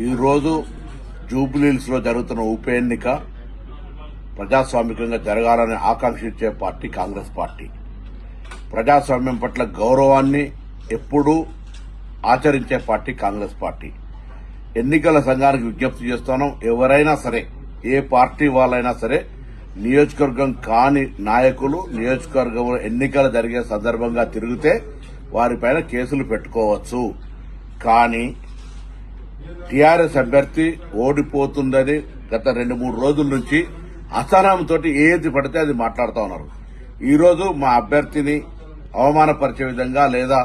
ఈరోజు జూబ్లీహిల్స్ లో జరుగుతున్న ఉప ఎన్నిక ప్రజాస్వామికంగా జరగాలని ఆకాంక్షించే పార్టీ కాంగ్రెస్ పార్టీ. ప్రజాస్వామ్యం పట్ల గౌరవాన్ని ఎప్పుడూ ఆచరించే పార్టీ కాంగ్రెస్ పార్టీ. ఎన్నికల సంఘానికి విజ్ఞప్తి చేస్తున్నాం, ఎవరైనా సరే ఏ పార్టీ వాళ్ళైనా సరే నియోజకవర్గం కాని నాయకులు నియోజకవర్గంలో ఎన్నికలు జరిగే సందర్భంగా తిరిగితే వారిపైన కేసులు పెట్టుకోవచ్చు. కానీ టీఆర్ఎస్ అభ్యర్థి ఓడిపోతుందని గత 2-3 రోజుల నుంచి అసహనంతో ఏది పడితే అది మాట్లాడుతూ ఉన్నారు. ఈరోజు మా అభ్యర్థిని అవమానపరిచే విధంగా లేదా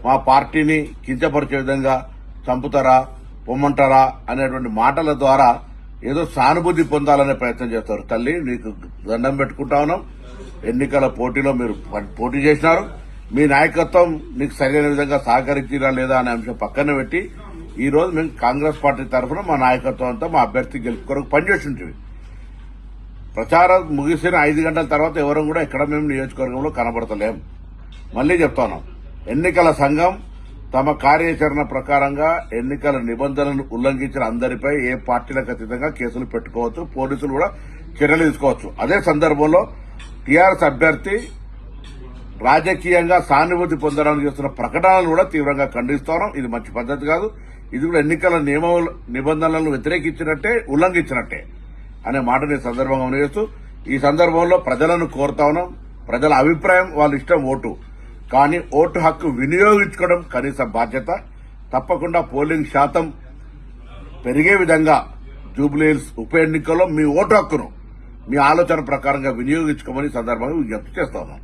మా పార్టీని కించపరిచే విధంగా చంపుతారా పొమ్మంటారా అనేటువంటి మాటల ద్వారా ఏదో సానుభూతి పొందాలనే ప్రయత్నం చేస్తారు. తల్లి, నీకు దండం పెట్టుకుంటా ఉన్నాం. ఎన్నికల పోటీలో మీరు పోటీ చేసినారు. మీ నాయకత్వం నీకు సరైన విధంగా సహకరించిరా లేదా అనే అంశం పక్కన పెట్టి ఈ రోజు మేము కాంగ్రెస్ పార్టీ తరఫున మా నాయకత్వం అంతా మా అభ్యర్థి గెలుపు కొరకు పనిచేస్తుంటివి. ప్రచారం ముగిసిన 5 గంటల తర్వాత ఎవరం కూడా ఎక్కడ మేము నియోజకవర్గంలో కనబడతలేం. మళ్లీ చెప్తున్నాం, ఎన్నికల సంఘం తమ కార్యాచరణ ప్రకారంగా ఎన్నికల నిబంధనలను ఉల్లంఘించిన అందరిపై ఏ పార్టీలకు అతీతంగా కేసులు పెట్టుకోవచ్చు, పోలీసులు కూడా చర్యలు తీసుకోవచ్చు. అదే సందర్భంలో టీఆర్ఎస్ అభ్యర్థి రాజకీయంగా సానుభూతి పొందడానికి చేస్తున్న ప్రకటనలు కూడా తీవ్రంగా ఖండిస్తున్నాం. ఇది మంచి పద్ధతి కాదు. ఇది కూడా ఎన్నికల నిబంధనలను వ్యతిరేకించినట్టే, ఉల్లంఘించినట్టే అనే మాటని సందర్భంగా చేస్తూ ఈ సందర్భంలో ప్రజలను కోరుతా ఉన్నాం. ప్రజల అభిప్రాయం వాళ్ళ ఇష్టం ఓటు, కానీ ఓటు హక్కు వినియోగించుకోవడం కనీస బాధ్యత. తప్పకుండా పోలింగ్ శాతం పెరిగే విధంగా జూబ్లీహిల్స్ ఉప ఎన్నికల్లో మీ ఓటు హక్కును మీ ఆలోచన ప్రకారంగా వినియోగించుకోమని సందర్భంగా విజ్ఞప్తి చేస్తా ఉన్నాం.